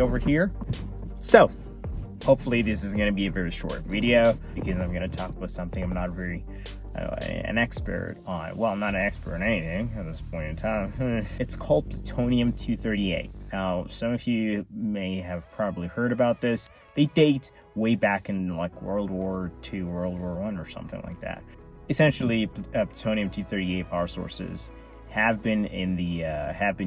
over here. So hopefully this is going to be a very short video because I'm going to talk about something I'm not very an expert on. Well, I'm not an expert on anything at this point in time. It's called plutonium-238. Now, some of you may have probably heard about this. They date way back in like World War II, World War I, or something like that. Essentially, plutonium-238 power sources have been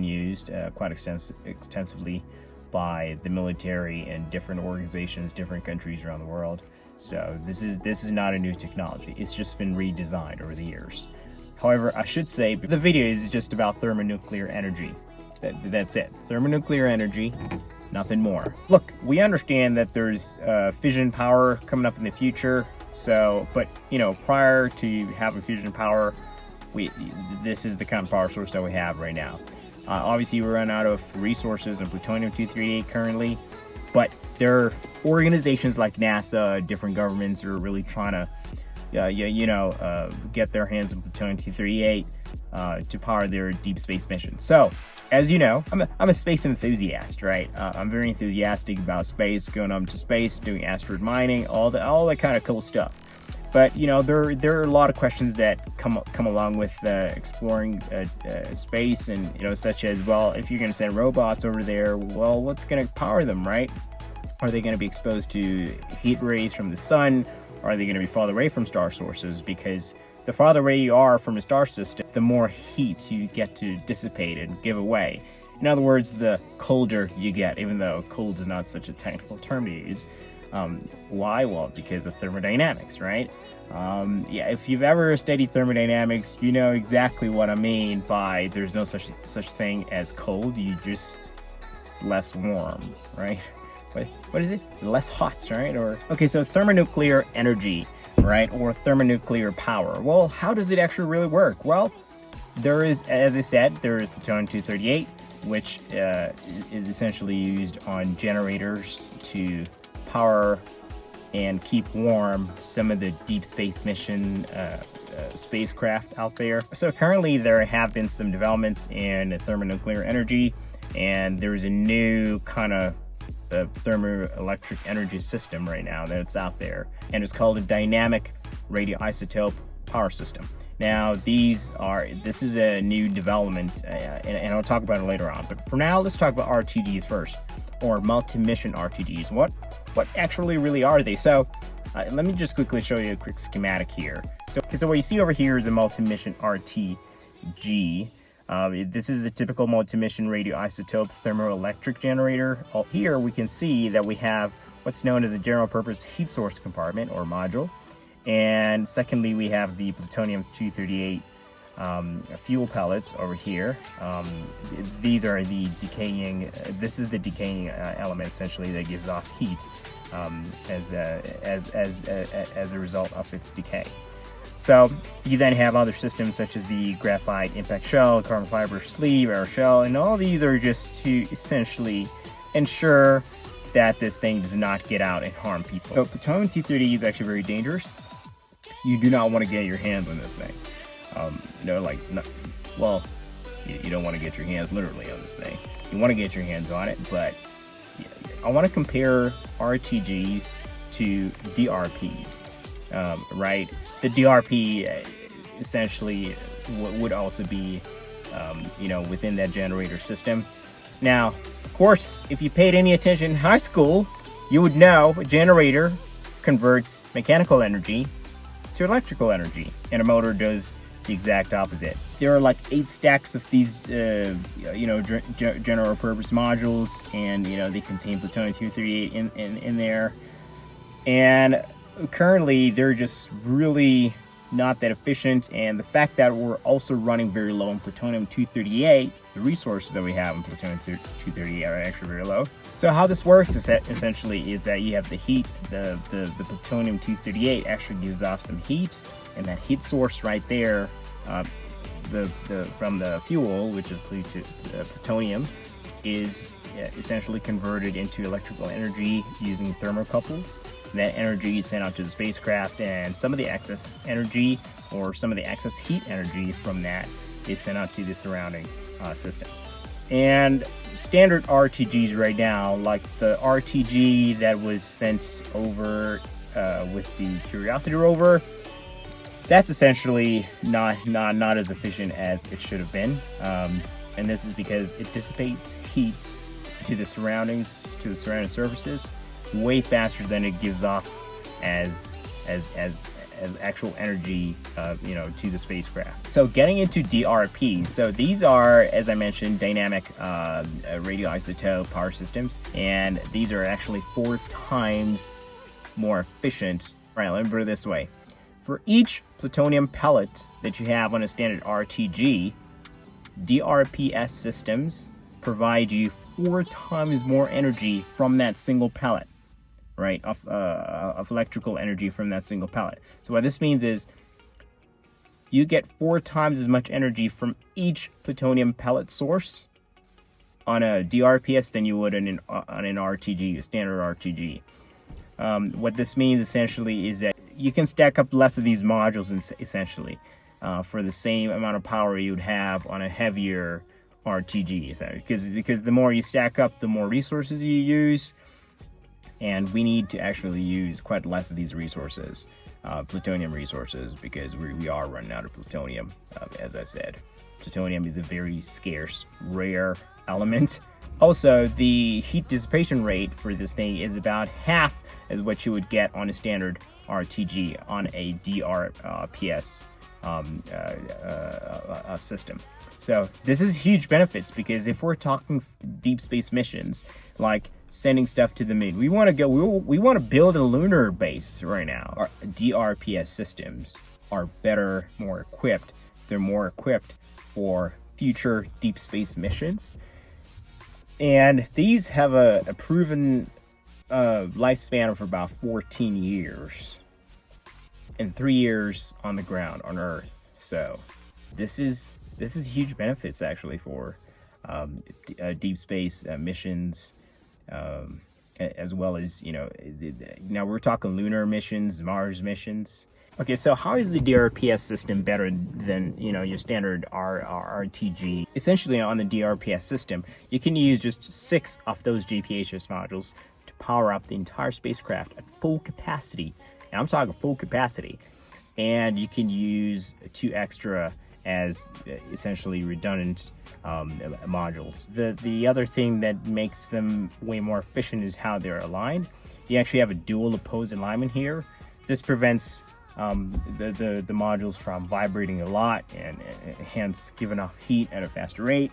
used quite extensively by the military and different organizations, different countries around the world. So this is not a new technology. It's just been redesigned over the years. However, I should say the video is just about thermonuclear energy. That's it. Thermonuclear energy, nothing more. Look, we understand that there's fission power coming up in the future. So, but prior to having fission power, this is the kind of power source that we have right now. Obviously, we run out of resources in plutonium-238 currently, but there are organizations like NASA, different governments are really trying to, get their hands on plutonium-238 to power their deep space missions. So, as you know, I'm a space enthusiast, right? I'm very enthusiastic about space, going up to space, doing asteroid mining, all that kind of cool stuff. But there are a lot of questions that come along with exploring space, and such as, well, if you're going to send robots over there, well, what's going to power them, right? Are they going to be exposed to heat rays from the sun? Are they going to be farther away from star sources? Because the farther away you are from a star system, the more heat you get to dissipate and give away. In other words, the colder you get, even though cold is not such a technical term to use. Why? Well, because of thermodynamics, right? If you've ever studied thermodynamics, you know exactly what I mean by there's no such thing as cold. You just less warm, right? What is it? Less hot, right? Okay, so thermonuclear energy, right? Or thermonuclear power. Well, how does it actually really work? Well, there is, as I said, there is plutonium-238, which is essentially used on generators to power and keep warm some of the deep space mission spacecraft out there. So currently there have been some developments in thermonuclear energy, and there's a new kind of thermoelectric energy system right now that's out there, and it's called a dynamic radioisotope power system. Now this is a new development, and I'll talk about it later on, but for now let's talk about RTGs first, or multi-mission RTGs. What actually really are they? So let me just quickly show you a quick schematic here. So what you see over here is a multi-mission RTG. This is a typical multi-mission radioisotope thermoelectric generator. Here we can see that we have what's known as a general purpose heat source compartment or module. And secondly, we have the plutonium-238 fuel pellets over here. These are the decaying, this is the decaying element essentially that gives off heat as a result of its decay. So you then have other systems such as the graphite impact shell, carbon fiber sleeve, air shell, and all these are just to essentially ensure that this thing does not get out and harm people. So plutonium-238 is actually very dangerous. You do not want to get your hands on this thing. You don't want to get your hands literally on this thing. You want to get your hands on it, but I want to compare RTGs to DRPs, right? The DRP essentially would also be, within that generator system. Now, of course, if you paid any attention in high school, you would know a generator converts mechanical energy to electrical energy, and a motor does the exact opposite. There are like 8 stacks of these, general purpose modules, and they contain plutonium-238 in there, and currently they're just really not that efficient. And the fact that we're also running very low on plutonium-238, the resources that we have in plutonium-238 are actually very low. So how this works is that essentially is that you have the heat, the plutonium-238 actually gives off some heat, and that heat source right there, from the fuel, which is plutonium, is essentially converted into electrical energy using thermocouples. That energy is sent out to the spacecraft, and some of the excess energy or some of the excess heat energy from that is sent out to the surrounding systems. And standard RTGs right now, like the RTG that was sent over with the Curiosity rover, that's essentially not as efficient as it should have been. And this is because it dissipates heat to the surrounding surfaces way faster than it gives off as actual energy, to the spacecraft. So getting into DRP, so these are, as I mentioned, dynamic radioisotope power systems, and these are actually 4 times more efficient. All right, let me put it this way: for each plutonium pellet that you have on a standard RTG, DRPS systems provide you 4 times more energy from that single pellet, right, of electrical energy from that single pellet. So what this means is you get 4 times as much energy from each plutonium pellet source on a DRPS than you would on an RTG, a standard RTG. What this means essentially is that you can stack up less of these modules essentially for the same amount of power you would have on a heavier RTG. Because the more you stack up, the more resources you use, and we need to actually use quite less of these resources, plutonium resources, because we are running out of plutonium. As I said, plutonium is a very scarce, rare element. Also, the heat dissipation rate for this thing is about half as what you would get on a standard RTG on a DRPS system. So this is huge benefits, because if we're talking deep space missions, like sending stuff to the moon, we want to build a lunar base right now. Our DRPS systems are better, more equipped. They're more equipped for future deep space missions. And these have a proven lifespan of about 14 years and 3 years on the ground on Earth. So this is huge benefits actually for deep space missions, as well as, now we're talking lunar missions, Mars missions. Okay, so how is the DRPS system better than, your standard RTG? Essentially, on the DRPS system, you can use just 6 of those GPHS modules to power up the entire spacecraft at full capacity. And I'm talking full capacity. And you can use 2 extra as essentially redundant modules. The other thing that makes them way more efficient is how they're aligned. You actually have a dual opposed alignment here. This prevents the modules from vibrating a lot and hence giving off heat at a faster rate.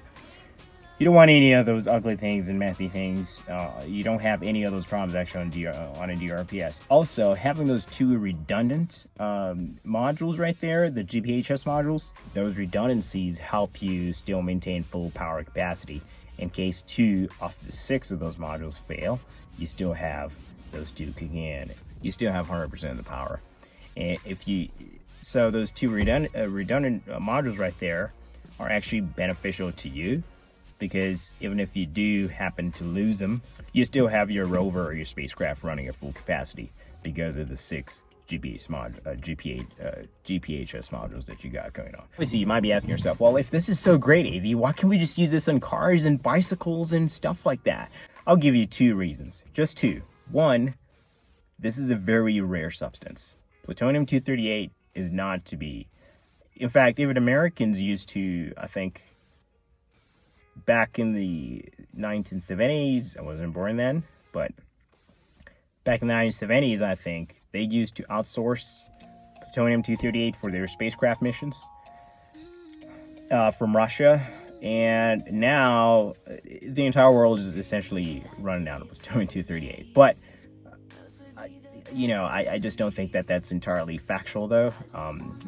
You don't want any of those ugly things and messy things. You don't have any of those problems actually on a DRPS. Also, having those 2 redundant modules right there, the GPHS modules, those redundancies help you still maintain full power capacity. In case 2 of the 6 of those modules fail, you still have those 2 kicking in. You still have 100% of the power. And so those 2 redundant modules right there are actually beneficial to you, because even if you do happen to lose them, you still have your rover or your spacecraft running at full capacity because of the 6 GPHS modules that you got going on. Obviously, you might be asking yourself, well, if this is so great, AV, why can't we just use this on cars and bicycles and stuff like that? I'll give you 2 reasons, just 2. One, this is a very rare substance. Plutonium-238 is not to be. In fact, even Americans used to, I think, back in the 1970s, I wasn't born then, but back in the 1970s, I think, they used to outsource plutonium-238 for their spacecraft missions from Russia. And now the entire world is essentially running out of plutonium-238. But I just don't think that that's entirely factual, though.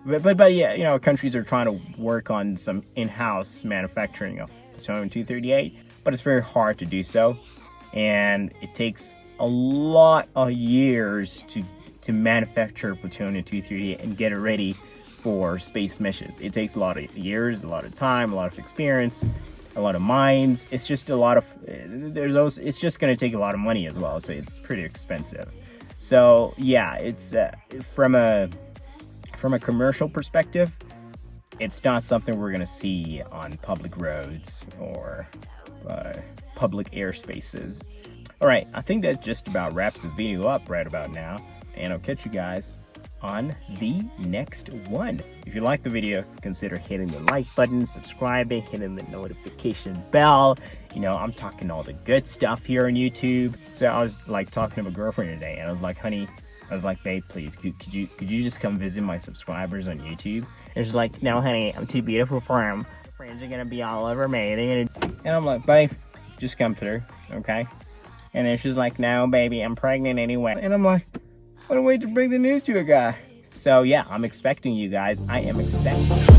But yeah, countries are trying to work on some in-house manufacturing of plutonium-238, but it's very hard to do so, and it takes a lot of years to manufacture plutonium-238 and get it ready for space missions. It takes a lot of years, a lot of time, a lot of experience, a lot of minds. It's just a lot of it's just going to take a lot of money as well, so it's pretty expensive. So yeah, it's from a commercial perspective, it's not something we're gonna see on public roads or public airspaces. All right, I think that just about wraps the video up right about now, and I'll catch you guys on the next one. If you like the video, consider hitting the like button, subscribing, hitting the notification bell. You know, I'm talking all the good stuff here on YouTube. So I was like talking to my girlfriend today, and I was like, honey, babe, please, could you just come visit my subscribers on YouTube? And she's like, no, honey, I'm too beautiful for them. Friends are gonna be all over me. And I'm like, babe, just come through, okay? And then she's like, no, baby, I'm pregnant anyway. And I'm like, what a way to bring the news to a guy. So yeah, I'm expecting you guys. I am expecting.